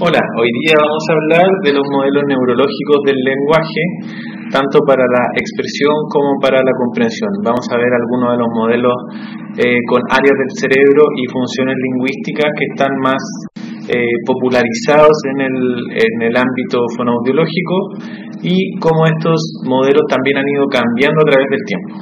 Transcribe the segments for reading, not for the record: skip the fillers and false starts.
Hola, hoy día vamos a hablar de los modelos neurológicos del lenguaje, tanto para la expresión como para la comprensión. Vamos a ver algunos de los modelos con áreas del cerebro y funciones lingüísticas que están más popularizados en el ámbito fonoaudiológico y cómo estos modelos también han ido cambiando a través del tiempo.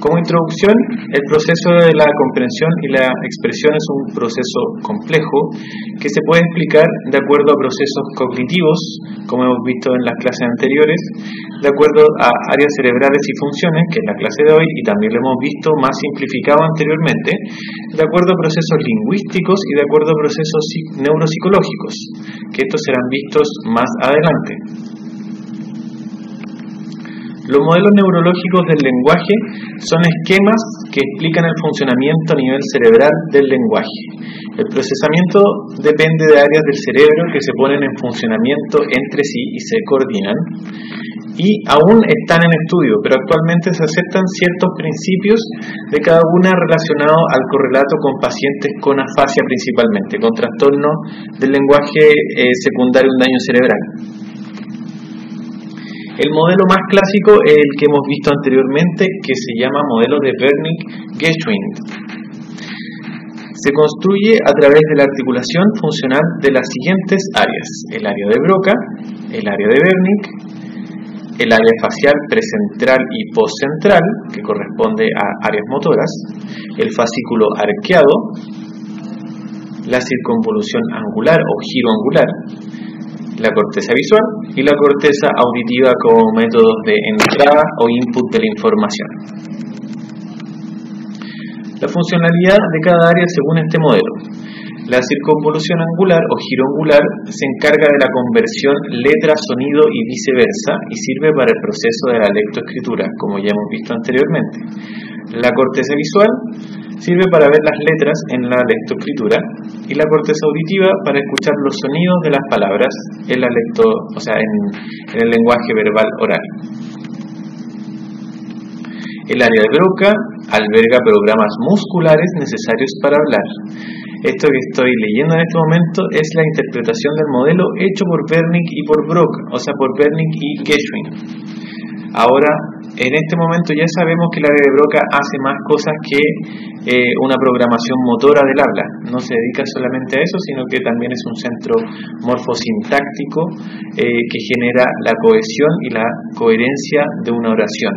Como introducción, el proceso de la comprensión y la expresión es un proceso complejo que se puede explicar de acuerdo a procesos cognitivos, como hemos visto en las clases anteriores, de acuerdo a áreas cerebrales y funciones, que es la clase de hoy, y también lo hemos visto más simplificado anteriormente, de acuerdo a procesos lingüísticos y de acuerdo a procesos neuropsicológicos, que estos serán vistos más adelante. Los modelos neurológicos del lenguaje son esquemas que explican el funcionamiento a nivel cerebral del lenguaje. El procesamiento depende de áreas del cerebro que se ponen en funcionamiento entre sí y se coordinan. Y aún están en estudio, pero actualmente se aceptan ciertos principios de cada una relacionados al correlato con pacientes con afasia principalmente, con trastorno del lenguaje secundario a un daño cerebral. El modelo más clásico es el que hemos visto anteriormente, que se llama modelo de Wernicke-Geschwind. Se construye a través de la articulación funcional de las siguientes áreas: el área de Broca, el área de Wernicke, el área facial precentral y postcentral, que corresponde a áreas motoras, el fascículo arqueado, la circunvolución angular o giro angular, la corteza visual y la corteza auditiva como métodos de entrada o input de la información. La funcionalidad de cada área según este modelo. La circunvolución angular o giro angular se encarga de la conversión letra-sonido y viceversa y sirve para el proceso de la lectoescritura, como ya hemos visto anteriormente. La corteza visual sirve para ver las letras en la lectoescritura y la corteza auditiva para escuchar los sonidos de las palabras en el lenguaje verbal oral. El área de Broca alberga programas musculares necesarios para hablar. Esto que estoy leyendo en este momento es la interpretación del modelo hecho por Wernicke y por Broca, por Wernicke y Geschwind. Ahora, en este momento ya sabemos que el área de Broca hace más cosas que una programación motora del habla. No se dedica solamente a eso, sino que también es un centro morfosintáctico que genera la cohesión y la coherencia de una oración.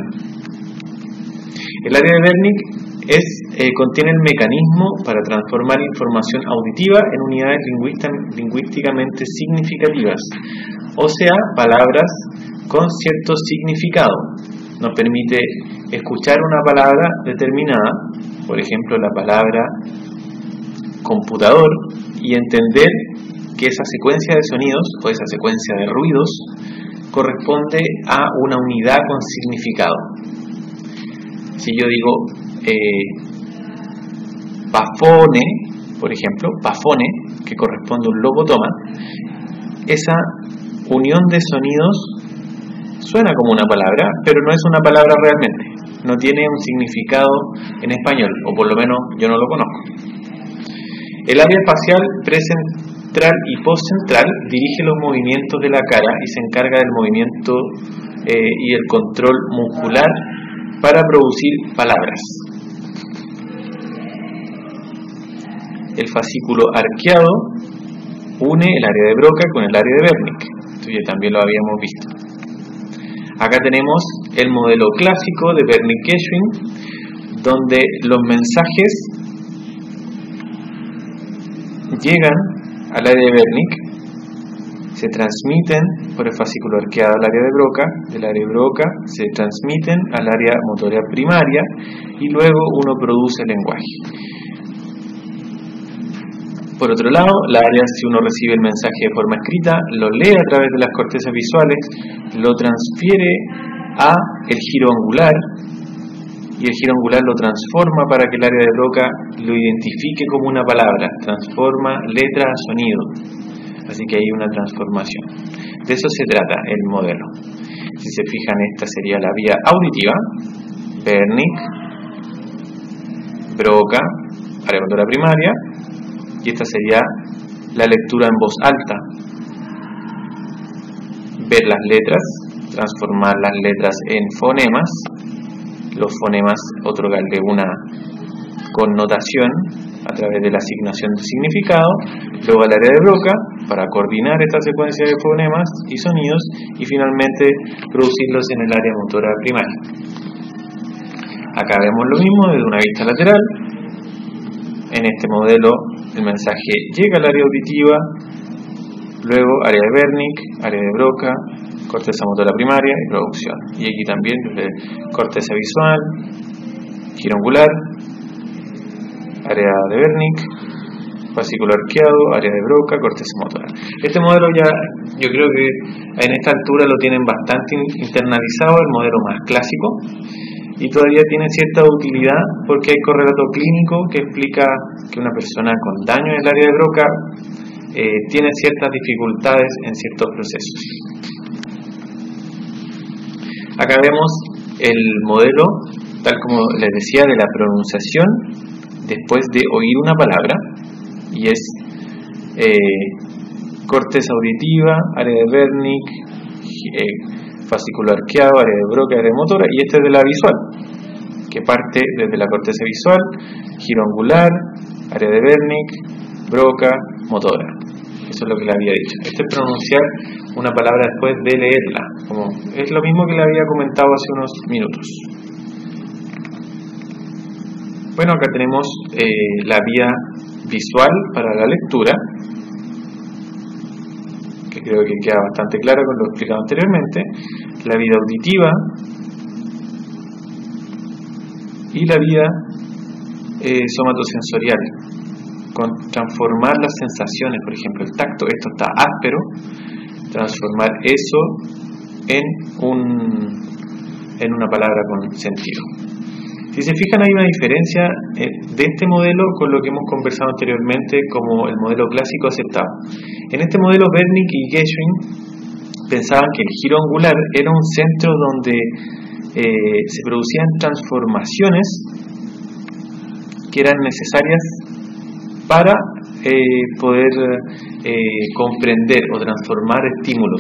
El área de Wernicke contiene el mecanismo para transformar información auditiva en unidades lingüísticamente significativas, o sea, palabras con cierto significado. Nos permite escuchar una palabra determinada, por ejemplo la palabra computador, y entender que esa secuencia de sonidos o esa secuencia de ruidos corresponde a una unidad con significado. Si yo digo pafone, por ejemplo, pafone, que corresponde a un logotoma, esa unión de sonidos suena como una palabra, pero no es una palabra realmente. No tiene un significado en español, o por lo menos yo no lo conozco. El área facial precentral y postcentral dirige los movimientos de la cara y se encarga del movimiento y el control muscular para producir palabras. El fascículo arqueado une el área de Broca con el área de Wernicke. Esto ya también lo habíamos visto. Acá tenemos el modelo clásico de Wernicke-Geschwind, donde los mensajes llegan al área de Wernicke, se transmiten por el fascículo arqueado al área de Broca, del área de Broca se transmiten al área motora primaria y luego uno produce el lenguaje. Por otro lado, la área, si uno recibe el mensaje de forma escrita, lo lee a través de las cortezas visuales, lo transfiere a el giro angular y el giro angular lo transforma para que el área de Broca lo identifique como una palabra, transforma letra a sonido. Así que hay una transformación. De eso se trata el modelo. Si se fijan, esta sería la vía auditiva, Wernicke, Broca, área motora primaria, y esta sería la lectura en voz alta, ver las letras, transformar las letras en fonemas, los fonemas otorgarle una connotación a través de la asignación de significado, luego al área de Broca para coordinar esta secuencia de fonemas y sonidos y finalmente producirlos en el área motora primaria. Acá vemos lo mismo desde una vista lateral. En este modelo el mensaje llega al área auditiva, luego área de Wernicke, área de Broca, corteza motora primaria y producción. Y aquí también desde corteza visual, giro angular, área de Wernicke, fascículo arqueado, área de Broca, corteza motora. Este modelo ya, yo creo que en esta altura lo tienen bastante internalizado, el modelo más clásico, y todavía tiene cierta utilidad porque hay correlato clínico que explica que una persona con daño en el área de Broca tiene ciertas dificultades en ciertos procesos. Acá vemos el modelo, tal como les decía, de la pronunciación después de oír una palabra, y es corteza auditiva, área de Wernicke, fascículo arqueado, área de Broca, área motora, y este es de la visual, que parte desde la corteza visual, giro angular, área de Wernicke, Broca, motora. Eso es lo que le había dicho. Esto es pronunciar una palabra después de leerla, como es lo mismo que le había comentado hace unos minutos. Bueno, acá tenemos la vía visual para la lectura, que creo que queda bastante clara con lo explicado anteriormente, la vía auditiva y la vía somatosensorial, con transformar las sensaciones, por ejemplo el tacto, esto está áspero, transformar eso en una palabra con sentido. Si se fijan, hay una diferencia de este modelo con lo que hemos conversado anteriormente como el modelo clásico aceptado. En este modelo Wernicke y Geschwin pensaban que el giro angular era un centro donde se producían transformaciones que eran necesarias para poder comprender o transformar estímulos.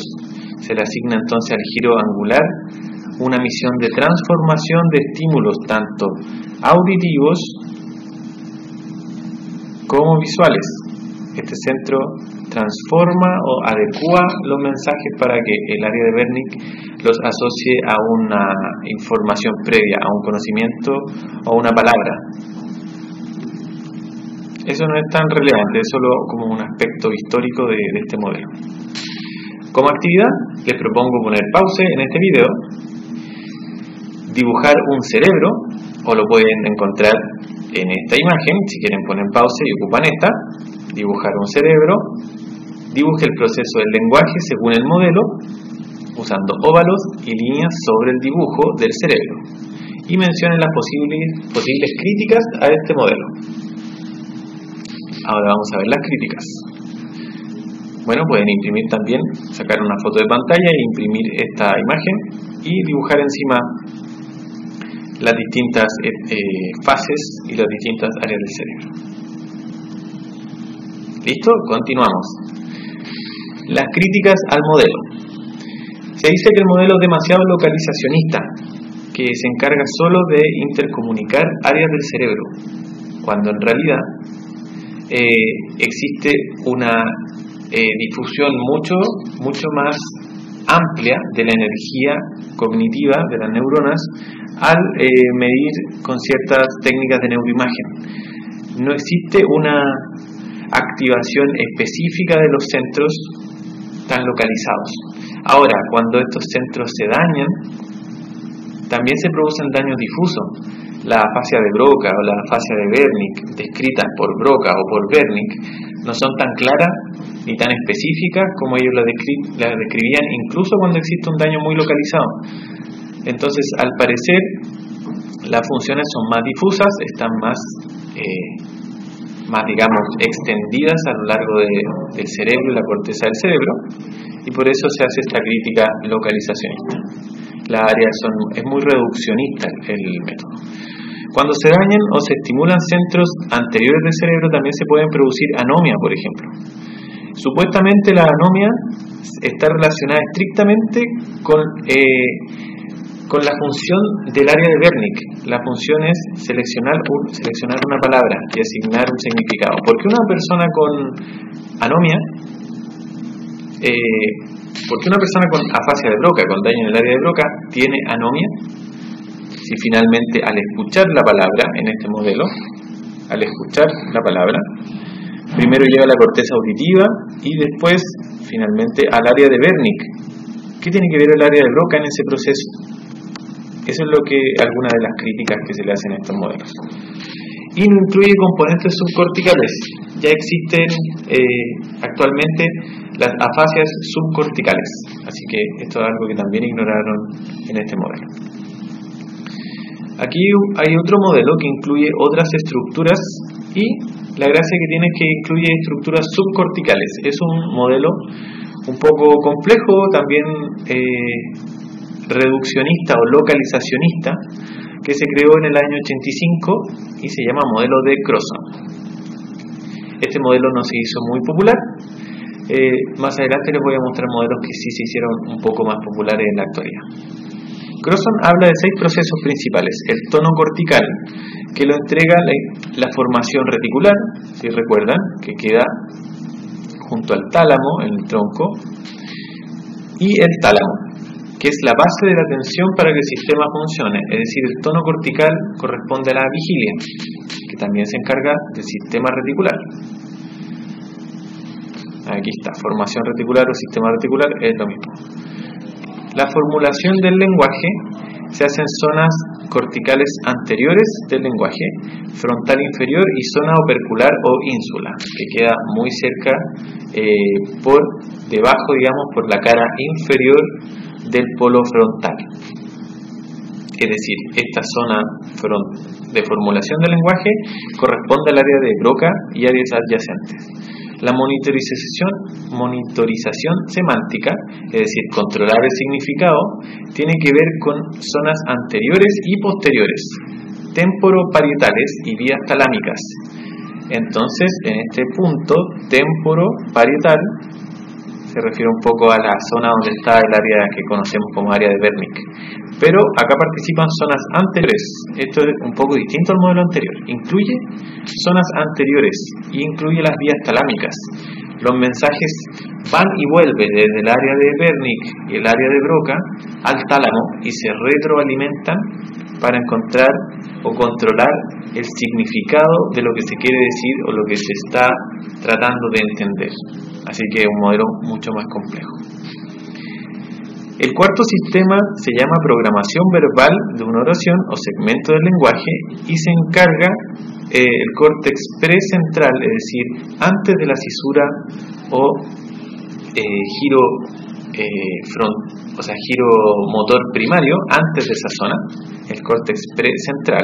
Se le asigna entonces al giro angular una misión de transformación de estímulos tanto auditivos como visuales. Este centro transforma o adecua los mensajes para que el área de Wernicke los asocie a una información previa, a un conocimiento o una palabra. Eso no es tan relevante, es solo como un aspecto histórico de este modelo. Como actividad, les propongo poner pause en este video, dibujar un cerebro, o lo pueden encontrar en esta imagen, si quieren poner pause y ocupan esta, dibujar un cerebro, dibuje el proceso del lenguaje según el modelo, usando óvalos y líneas sobre el dibujo del cerebro, y mencione las posibles críticas a este modelo. Ahora vamos a ver las críticas. Bueno, pueden imprimir también, sacar una foto de pantalla e imprimir esta imagen y dibujar encima las distintas fases y las distintas áreas del cerebro. ¿Listo? Continuamos. Las críticas al modelo. Se dice que el modelo es demasiado localizacionista, que se encarga solo de intercomunicar áreas del cerebro, cuando en realidad existe una difusión mucho más amplia de la energía cognitiva de las neuronas al medir con ciertas técnicas de neuroimagen. No existe una activación específica de los centros tan localizados. Ahora, cuando estos centros se dañan, también se producen daños difusos. La afasia de Broca o la afasia de Wernicke, descritas por Broca o por Wernicke, no son tan claras ni tan específicas como ellos la describían, incluso cuando existe un daño muy localizado. Entonces, al parecer, las funciones son más difusas, están más digamos, extendidas a lo largo del cerebro y la corteza del cerebro, y por eso se hace esta crítica localizacionista. Las áreas es muy reduccionista el método. Cuando se dañan o se estimulan centros anteriores del cerebro, también se pueden producir anomias, por ejemplo. Supuestamente la anomia está relacionada estrictamente con la función del área de Wernicke. La función es seleccionar una palabra y asignar un significado. ¿Por qué una persona con anomia, por qué una persona con afasia de Broca, con daño en el área de Broca, tiene anomia? Si finalmente al escuchar la palabra en este modelo, al escuchar la palabra, primero llega a la corteza auditiva y después finalmente al área de Wernicke. ¿Qué tiene que ver el área de Broca en ese proceso? Eso es lo que algunas de las críticas que se le hacen a estos modelos. Y no incluye componentes subcorticales. Ya existen actualmente las afasias subcorticales. Así que esto es algo que también ignoraron en este modelo. Aquí hay otro modelo que incluye otras estructuras y la gracia que tiene es que incluye estructuras subcorticales. Es un modelo un poco complejo, también reduccionista o localizacionista, que se creó en el año 85 y se llama modelo de Crosson. Este modelo no se hizo muy popular. Más adelante les voy a mostrar modelos que sí se hicieron un poco más populares en la actualidad. Crosson habla de 6 procesos principales. El tono cortical, que lo entrega la formación reticular, si recuerdan, que queda junto al tálamo en el tronco, y el tálamo, que es la base de la atención para que el sistema funcione. Es decir, el tono cortical corresponde a la vigilia, que también se encarga del sistema reticular. Aquí está, formación reticular o sistema reticular es lo mismo. La formulación del lenguaje se hace en zonas corticales anteriores del lenguaje, frontal inferior y zona opercular o ínsula, que queda muy cerca, por debajo, digamos, por la cara inferior del polo frontal. Es decir, esta zona de formulación del lenguaje corresponde al área de Broca y áreas adyacentes. La monitorización semántica, es decir, controlar el significado, tiene que ver con zonas anteriores y posteriores, temporoparietales y vías talámicas. Entonces, en este punto, temporoparietál se refiere un poco a la zona donde está el área que conocemos como área de Wernicke. Pero acá participan zonas anteriores. Esto es un poco distinto al modelo anterior. Incluye zonas anteriores y incluye las vías talámicas. Los mensajes van y vuelven desde el área de Wernicke y el área de Broca al tálamo y se retroalimentan para encontrar o controlar el significado de lo que se quiere decir o lo que se está tratando de entender. Así que es un modelo mucho más complejo. El cuarto sistema se llama programación verbal de una oración o segmento del lenguaje y se encarga el córtex precentral, es decir, antes de la cisura o giro motor primario, antes de esa zona, el córtex precentral,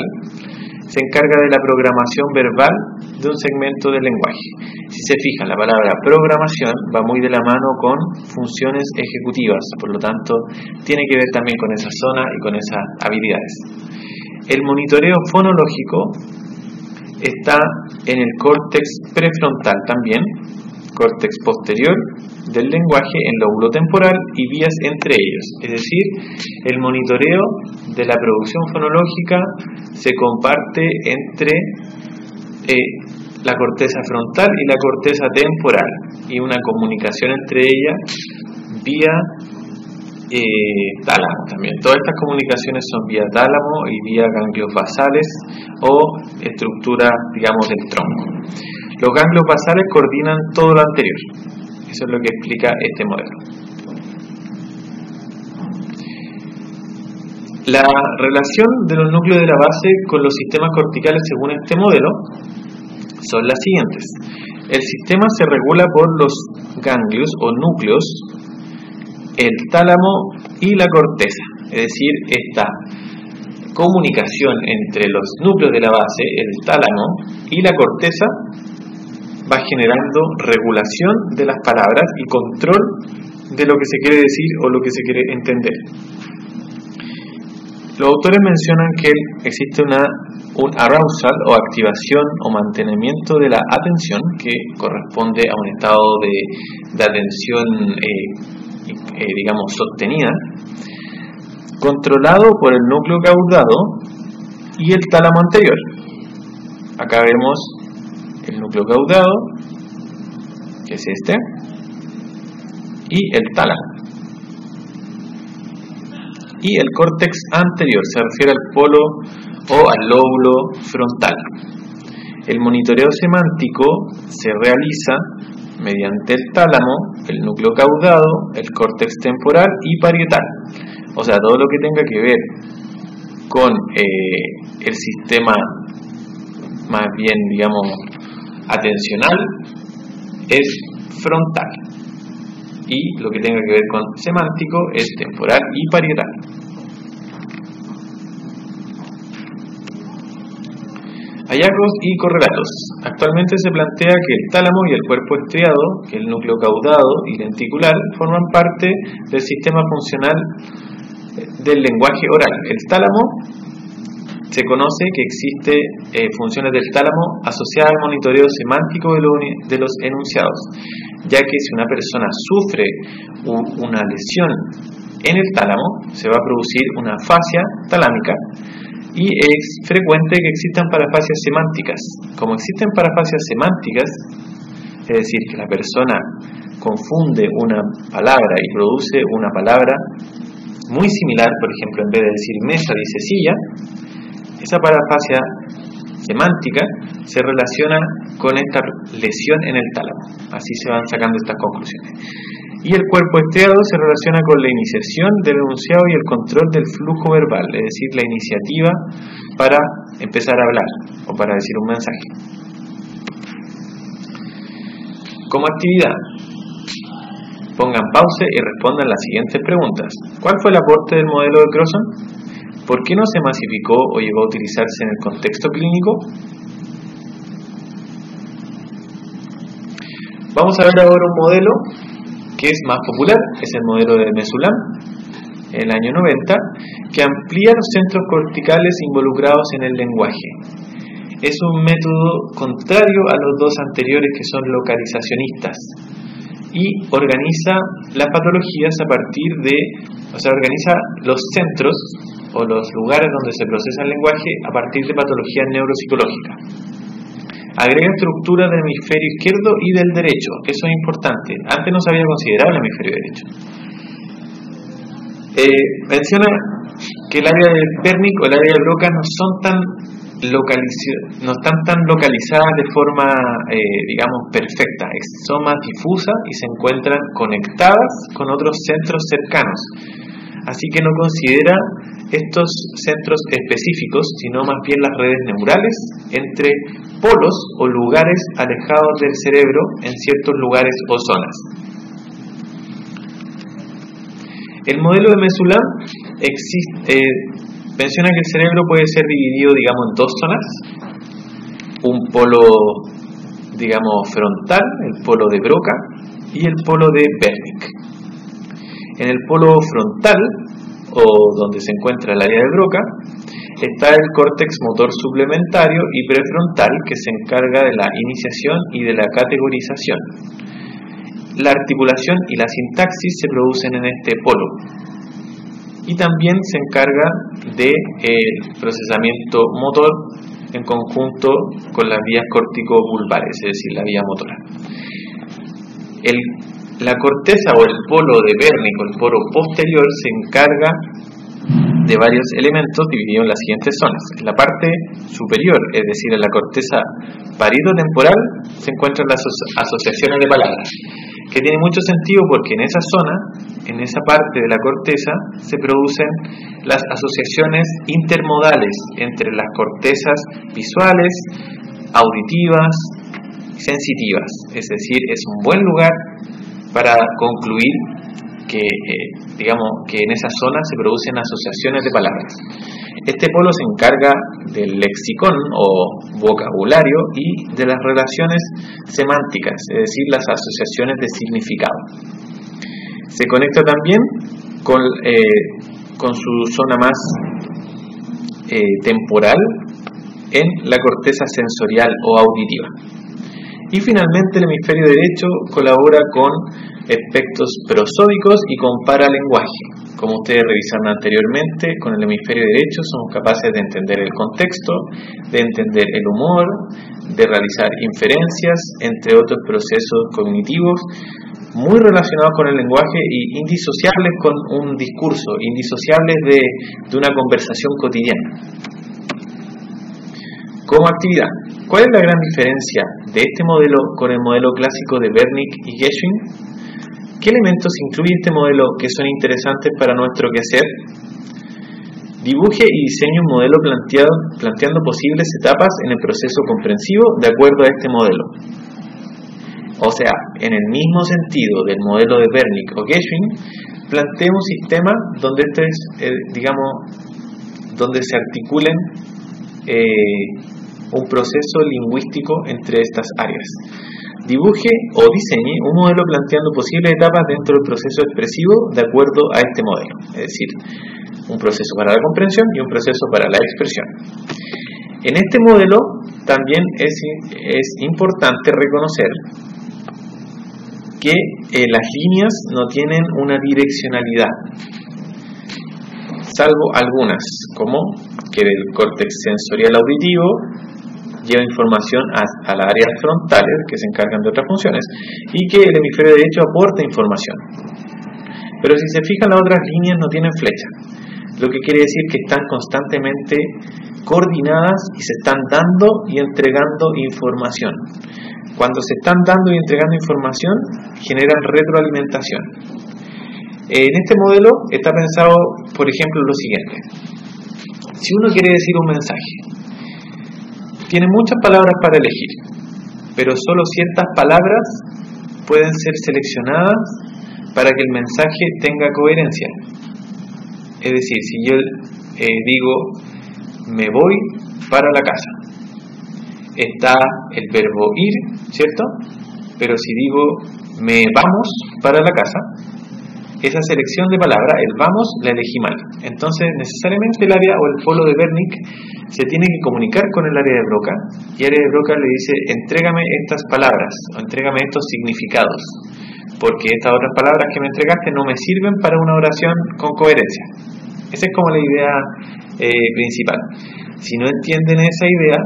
se encarga de la programación verbal de un segmento del lenguaje. Si se fijan, la palabra programación va muy de la mano con funciones ejecutivas, por lo tanto, tiene que ver también con esa zona y con esas habilidades. El monitoreo fonológico está en el córtex prefrontal también, córtex posterior del lenguaje en lóbulo temporal y vías entre ellos. Es decir, el monitoreo de la producción fonológica se comparte entre la corteza frontal y la corteza temporal y una comunicación entre ellas vía tálamo también. Todas estas comunicaciones son vía tálamo y vía ganglios basales o estructura, digamos, del tronco. Los ganglios basales coordinan todo lo anterior. Eso es lo que explica este modelo. La relación de los núcleos de la base con los sistemas corticales según este modelo son las siguientes. El sistema se regula por los ganglios o núcleos, el tálamo y la corteza. Es decir, esta comunicación entre los núcleos de la base, el tálamo y la corteza, va generando regulación de las palabras y control de lo que se quiere decir o lo que se quiere entender. Los autores mencionan que existe un arousal o activación o mantenimiento de la atención que corresponde a un estado de atención digamos sostenida, controlado por el núcleo caudado y el tálamo anterior. Acá vemos el núcleo caudado, que es este, y el tálamo. Y el córtex anterior se refiere al polo o al lóbulo frontal. El monitoreo semántico se realiza mediante el tálamo, el núcleo caudado, el córtex temporal y parietal. O sea, todo lo que tenga que ver con el sistema más bien, digamos, atencional es frontal. Y lo que tenga que ver con semántico es temporal y parietal. Hallazgos y correlatos. Actualmente se plantea que el tálamo y el cuerpo estriado, que el núcleo caudado y lenticular, forman parte del sistema funcional del lenguaje oral. El tálamo, se conoce que existe funciones del tálamo asociadas al monitoreo semántico de los enunciados, ya que si una persona sufre una lesión en el tálamo, se va a producir una fascia talámica y es frecuente que existan parafasias semánticas. Como existen parafasias semánticas, es decir, que la persona confunde una palabra y produce una palabra muy similar, por ejemplo, en vez de decir mesa, dice silla, esa parafasia semántica se relaciona con esta lesión en el tálamo. Así se van sacando estas conclusiones. Y el cuerpo estriado se relaciona con la iniciación del enunciado y el control del flujo verbal, es decir, la iniciativa para empezar a hablar o para decir un mensaje. Como actividad, pongan pausa y respondan las siguientes preguntas. ¿Cuál fue el aporte del modelo de Crossan? ¿Por qué no se masificó o llegó a utilizarse en el contexto clínico? Vamos a ver ahora un modelo que es más popular, es el modelo de Mesulam, en el año 90, que amplía los centros corticales involucrados en el lenguaje. Es un método contrario a los dos anteriores que son localizacionistas y organiza las patologías a partir de, organiza los centros o los lugares donde se procesa el lenguaje a partir de patologías neuropsicológicas. Agrega estructura del hemisferio izquierdo y del derecho, eso es importante. Antes no se había considerado el hemisferio derecho. Menciona que el área del Wernicke o el área de Broca no están tan localizadas de forma, perfecta. Son más difusas y se encuentran conectadas con otros centros cercanos. Así que no considera estos centros específicos, sino más bien las redes neurales entre polos o lugares alejados del cerebro en ciertos lugares o zonas. El modelo de Mesulam menciona que el cerebro puede ser dividido, en dos zonas. Un polo, frontal, el polo de Broca, y el polo de Wernicke. En el polo frontal, o donde se encuentra el área de Broca, está el córtex motor suplementario y prefrontal que se encarga de la iniciación y de la categorización. La articulación y la sintaxis se producen en este polo. Y también se encarga del procesamiento motor en conjunto con las vías corticobulbares, es decir, la vía motora. La corteza o el polo de Wernicke o el polo posterior se encarga de varios elementos divididos en las siguientes zonas. En la parte superior, es decir, en la corteza parieto-temporal, se encuentran las asociaciones de palabras, que tiene mucho sentido porque en esa zona, en esa parte de la corteza, se producen las asociaciones intermodales entre las cortezas visuales, auditivas y sensitivas. Es decir, es un buen lugar para concluir que en esa zona se producen asociaciones de palabras. Este polo se encarga del lexicón o vocabulario y de las relaciones semánticas, es decir, las asociaciones de significado. Se conecta también con su zona más temporal en la corteza sensorial o auditiva. Y finalmente el hemisferio derecho colabora con aspectos prosódicos y compara lenguaje. Como ustedes revisaron anteriormente, con el hemisferio derecho somos capaces de entender el contexto, de entender el humor, de realizar inferencias, entre otros procesos cognitivos muy relacionados con el lenguaje y indisociables con un discurso, indisociables de una conversación cotidiana. Como actividad, ¿cuál es la gran diferencia de este modelo con el modelo clásico de Wernicke y Geschwin? ¿Qué elementos incluye este modelo que son interesantes para nuestro quehacer? Dibuje y diseñe un modelo planteando posibles etapas en el proceso comprensivo de acuerdo a este modelo. O sea, en el mismo sentido del modelo de Wernicke o Geschwin, plantee un sistema donde donde se articulen un proceso lingüístico entre estas áreas. Dibuje o diseñe un modelo planteando posibles etapas dentro del proceso expresivo de acuerdo a este modelo, es decir, un proceso para la comprensión y un proceso para la expresión. En este modelo también es importante reconocer que las líneas no tienen una direccionalidad, salvo algunas, como que el córtex sensorial auditivo lleva información a las áreas frontales que se encargan de otras funciones y que el hemisferio derecho aporta información. Pero si se fijan, las otras líneas no tienen flecha, lo que quiere decir que están constantemente coordinadas y se están dando y entregando información. Cuando se están dando y entregando información, generan retroalimentación. En este modelo está pensado, por ejemplo, lo siguiente. Si uno quiere decir un mensaje, tiene muchas palabras para elegir, pero solo ciertas palabras pueden ser seleccionadas para que el mensaje tenga coherencia. Es decir, si yo digo, me voy para la casa, está el verbo ir, ¿cierto? Pero si digo, me vamos para la casa, esa selección de palabras, el vamos, la elegí mal. Entonces, necesariamente el área o el polo de Wernicke se tiene que comunicar con el área de Broca, y el área de Broca le dice, entrégame estas palabras, o entrégame estos significados, porque estas otras palabras que me entregaste no me sirven para una oración con coherencia. Esa es como la idea principal. Si no entienden esa idea,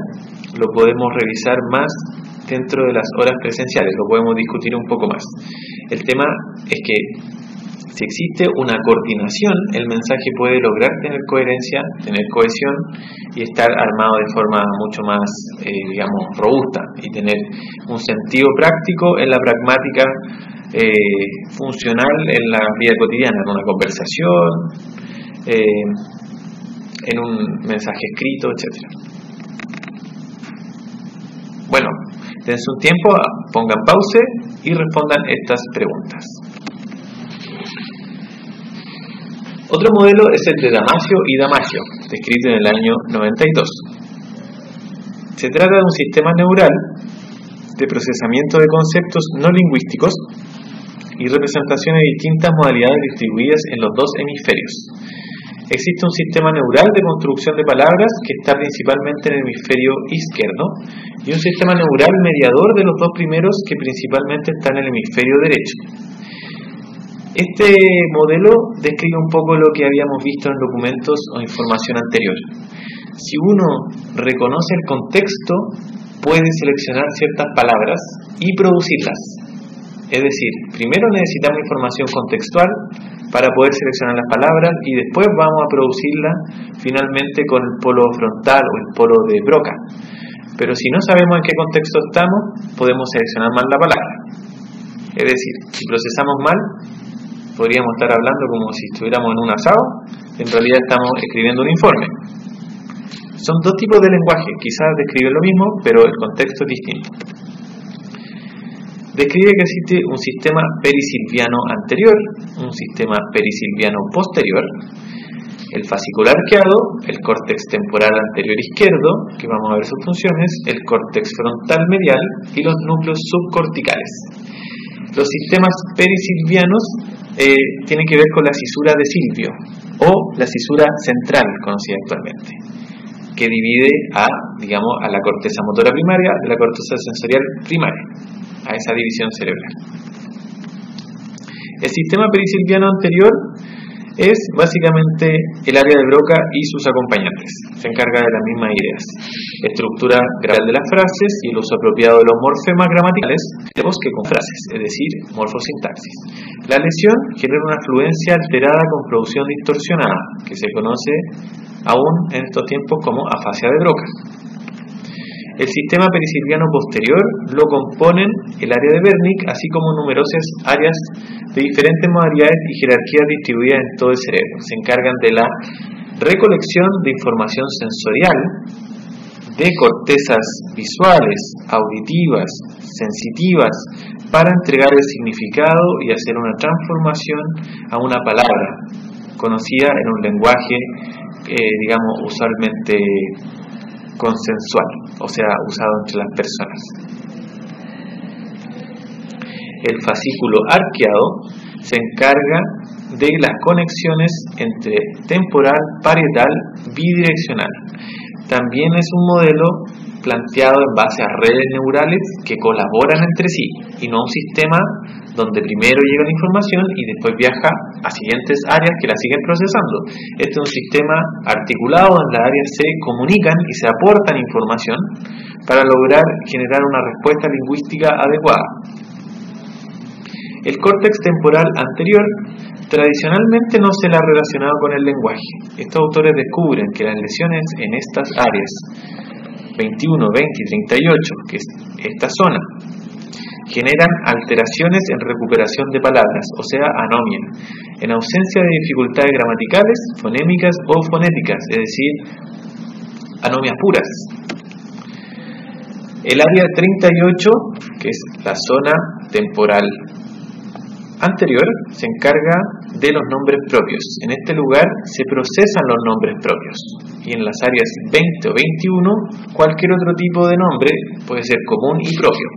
lo podemos revisar más dentro de las horas presenciales, lo podemos discutir un poco más. El tema es que si existe una coordinación, el mensaje puede lograr tener coherencia, tener cohesión y estar armado de forma mucho más, robusta y tener un sentido práctico en la pragmática funcional en la vida cotidiana, en una conversación, en un mensaje escrito, etc. Bueno, dense un tiempo, pongan pause y respondan estas preguntas. Otro modelo es el de Damasio y Damasio, descrito en el año 92. Se trata de un sistema neural de procesamiento de conceptos no lingüísticos y representaciones de distintas modalidades distribuidas en los dos hemisferios. Existe un sistema neural de construcción de palabras que está principalmente en el hemisferio izquierdo y un sistema neural mediador de los dos primeros que principalmente está en el hemisferio derecho. Este modelo describe un poco lo que habíamos visto en documentos o información anterior. Si uno reconoce el contexto, puede seleccionar ciertas palabras y producirlas. Es decir, primero necesitamos información contextual para poder seleccionar las palabras y después vamos a producirla finalmente con el polo frontal o el polo de Broca. Pero si no sabemos en qué contexto estamos, podemos seleccionar mal la palabra. Es decir, si procesamos mal, podríamos estar hablando como si estuviéramos en un asado, en realidad estamos escribiendo un informe. Son dos tipos de lenguaje, quizás describen lo mismo, pero el contexto es distinto. Describe que existe un sistema perisilviano anterior, un sistema perisilviano posterior, el fascicular arqueado, el córtex temporal anterior izquierdo, que vamos a ver sus funciones, el córtex frontal medial y los núcleos subcorticales. Los sistemas perisilvianos tienen que ver con la cisura de Silvio o la cisura central conocida actualmente. que divide a la corteza motora primaria de la corteza sensorial primaria, a esa división cerebral. El sistema perisilviano anterior es básicamente el área de Broca y sus acompañantes. Se encarga de las mismas ideas: estructura gramatical de las frases y el uso apropiado de los morfemas gramaticales que con frases, es decir, morfosintaxis. La lesión genera una fluencia alterada con producción distorsionada, que se conoce aún en estos tiempos como afasia de Broca. El sistema perisilviano posterior lo componen el área de Wernicke, así como numerosas áreas de diferentes modalidades y jerarquías distribuidas en todo el cerebro. Se encargan de la recolección de información sensorial, de cortezas visuales, auditivas, sensitivas, para entregar el significado y hacer una transformación a una palabra conocida en un lenguaje, usualmente consensual, o sea, usado entre las personas. El fascículo arqueado se encarga de las conexiones entre temporal, parietal, bidireccional. También es un modelo planteado en base a redes neurales que colaboran entre sí y no un sistema donde primero llega la información y después viaja a siguientes áreas que la siguen procesando. Este es un sistema articulado donde las áreas se comunican y se aportan información para lograr generar una respuesta lingüística adecuada. El córtex temporal anterior tradicionalmente no se le ha relacionado con el lenguaje. Estos autores descubren que las lesiones en estas áreas 21, 20 y 38, que es esta zona, generan alteraciones en recuperación de palabras, o sea, anomia, en ausencia de dificultades gramaticales, fonémicas o fonéticas, es decir, anomias puras. El área 38, que es la zona temporal anterior, se encarga de los nombres propios. En este lugar se procesan los nombres propios. Y en las áreas 20 o 21, cualquier otro tipo de nombre puede ser común y propio.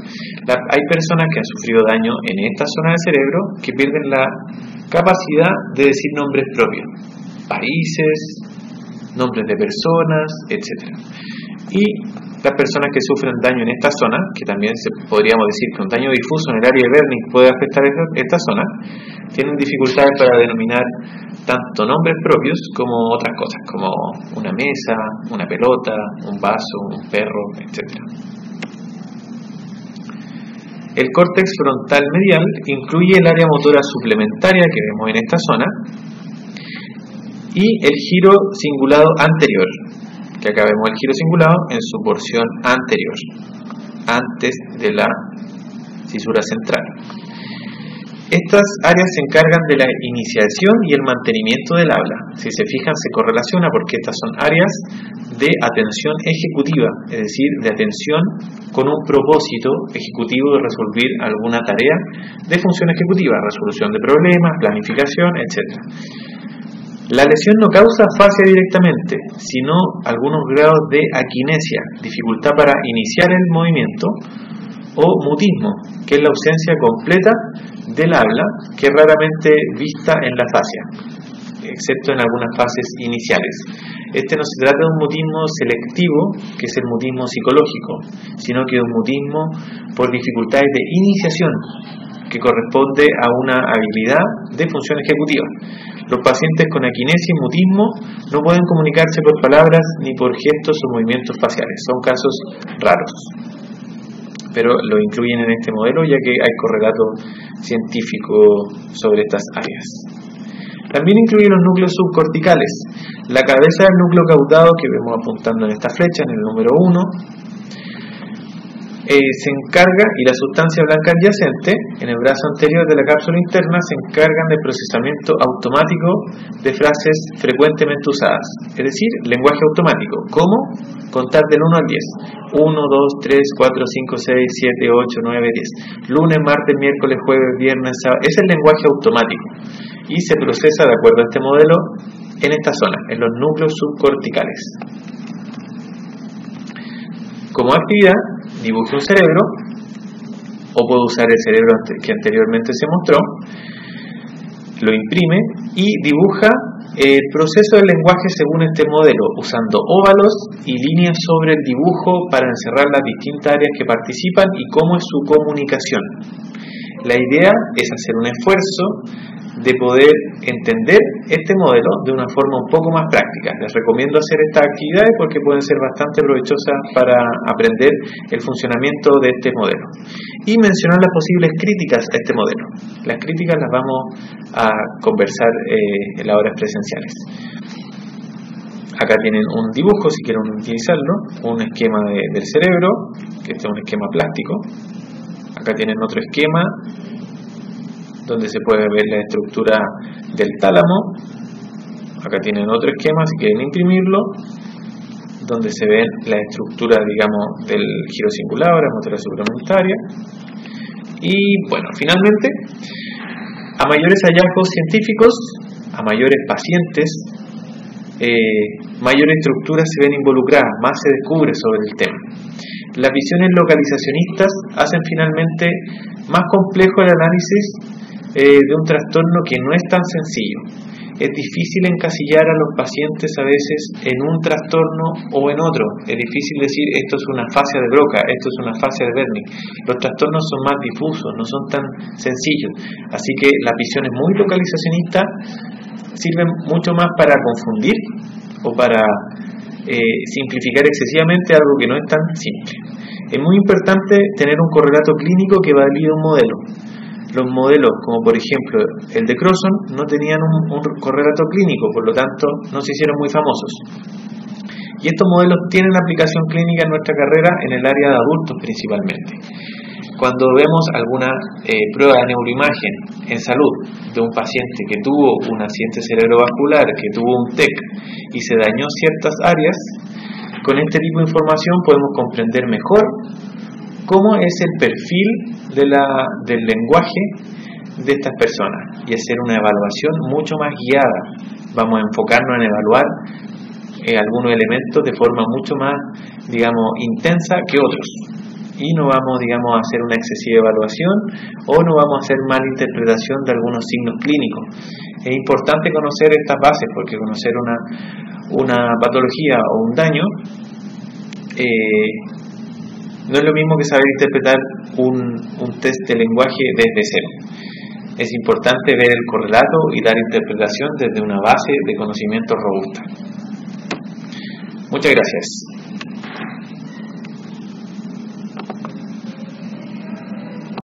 Hay personas que han sufrido daño en esta zona del cerebro que pierden la capacidad de decir nombres propios. Países, nombres de personas, etc. Y las personas que sufren daño en esta zona, que también podríamos decir que un daño difuso en el área de Wernicke puede afectar esta zona, tienen dificultades para denominar tanto nombres propios como otras cosas, como una mesa, una pelota, un vaso, un perro, etc. El córtex frontal medial incluye el área motora suplementaria que vemos en esta zona y el giro cingulado anterior, que acá vemos el giro cingulado en su porción anterior, antes de la cisura central. Estas áreas se encargan de la iniciación y el mantenimiento del habla. Si se fijan, se correlaciona porque estas son áreas de atención ejecutiva, es decir, de atención con un propósito ejecutivo de resolver alguna tarea de función ejecutiva, resolución de problemas, planificación, etc. La lesión no causa afasia directamente, sino algunos grados de aquinesia, dificultad para iniciar el movimiento, o mutismo, que es la ausencia completa del habla, que es raramente vista en la afasia, excepto en algunas fases iniciales. Este no se trata de un mutismo selectivo, que es el mutismo psicológico, sino que de un mutismo por dificultades de iniciación, que corresponde a una habilidad de función ejecutiva. Los pacientes con aquinesia y mutismo no pueden comunicarse por palabras ni por gestos o movimientos faciales. Son casos raros, pero lo incluyen en este modelo ya que hay correlato científico sobre estas áreas. También incluye los núcleos subcorticales. La cabeza del núcleo caudado que vemos apuntando en esta flecha, en el número 1, se encarga, y la sustancia blanca adyacente, en el brazo anterior de la cápsula interna, se encargan del procesamiento automático de frases frecuentemente usadas, es decir, lenguaje automático, como contar del 1 al 10, 1, 2, 3, 4, 5, 6, 7, 8, 9, 10, lunes, martes, miércoles, jueves, viernes, sábado. Es el lenguaje automático y se procesa de acuerdo a este modelo en esta zona, en los núcleos subcorticales. Como actividad, dibuje un cerebro, o puede usar el cerebro que anteriormente se mostró, lo imprime y dibuja El proceso del lenguaje según este modelo, usando óvalos y líneas sobre el dibujo para encerrar las distintas áreas que participan y cómo es su comunicación. La idea es hacer un esfuerzo de poder entender este modelo de una forma un poco más práctica. Les recomiendo hacer estas actividades porque pueden ser bastante provechosas para aprender el funcionamiento de este modelo. Y mencionar las posibles críticas a este modelo. Las críticas las vamos a conversar en las horas presenciales. Acá tienen un dibujo, si quieren utilizarlo, un esquema del cerebro, que este es un esquema plástico. Acá tienen otro esquema donde se puede ver la estructura del tálamo. Acá tienen otro esquema, si quieren imprimirlo, donde se ve la estructura, digamos, del giro singular, la motora supramentaria. Y bueno, finalmente, a mayores hallazgos científicos, a mayores pacientes, mayor estructuras se ven involucradas, más se descubre sobre el tema. Las visiones localizacionistas hacen finalmente más complejo el análisis de un trastorno que no es tan sencillo. Es difícil encasillar a los pacientes a veces en un trastorno o en otro. Es difícil decir esto es una fascia de Broca, esto es una fascia de Wernicke. Los trastornos son más difusos, no son tan sencillos. Así que las visiones muy localizacionistas sirven mucho más para confundir o para simplificar excesivamente algo que no es tan simple. Es muy importante tener un correlato clínico que valide un modelo. Los modelos, como por ejemplo el de Crosson, no tenían un correlato clínico, por lo tanto no se hicieron muy famosos. Y estos modelos tienen aplicación clínica en nuestra carrera en el área de adultos principalmente. Cuando vemos alguna prueba de neuroimagen en salud de un paciente que tuvo un accidente cerebrovascular, que tuvo un TEC y se dañó ciertas áreas, con este tipo de información podemos comprender mejor cómo es el perfil del lenguaje de estas personas y hacer una evaluación mucho más guiada. Vamos a enfocarnos en evaluar algunos elementos de forma mucho más, digamos, intensa que otros. Y no vamos, digamos, a hacer una excesiva evaluación o no vamos a hacer mala interpretación de algunos signos clínicos. Es importante conocer estas bases porque conocer una patología o un daño no es lo mismo que saber interpretar un test de lenguaje desde cero. Es importante ver el correlato y dar interpretación desde una base de conocimiento robusta. Muchas gracias.